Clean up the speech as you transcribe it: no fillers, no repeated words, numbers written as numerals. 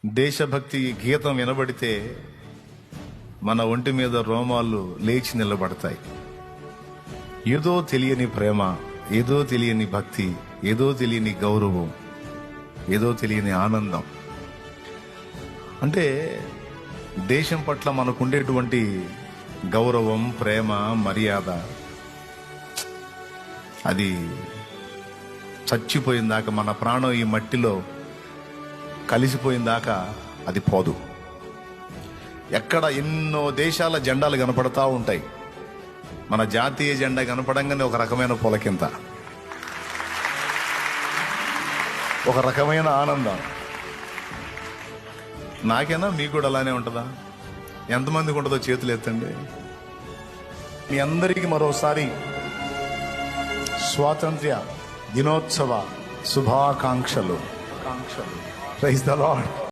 దేశభక్తి గీతం వినబడితే మన ఒంటి మీద రోమాలు లేచి నిలబడతాయి. ఏదో తెలియని ప్రేమ, ఏదో తెలియని భక్తి, ఏదో తెలియని గౌరవం, ఏదో తెలియని ఆనందం. అంటే దేశం పట్ల మనకుండేటువంటి గౌరవం, ప్రేమ, మర్యాద అది చచ్చిపోయిందాక, మన ప్రాణం ఈ మట్టిలో కలిసిపోయిందాక అది పోదు. ఎక్కడ ఎన్నో దేశాల జెండాలు కనపడతా ఉంటాయి, మన జాతీయ జెండా కనపడంగానే ఒక రకమైన పొలకింత, ఒక రకమైన ఆనందం. నాకేనా మీకు కూడా అలానే ఉంటుందా? ఎంతమందికి ఉంటుందో చేతులు ఎత్తండి. మీ అందరికీ మరోసారి స్వాతంత్ర్య దినోత్సవ శుభాకాంక్షలు. Praise the lord.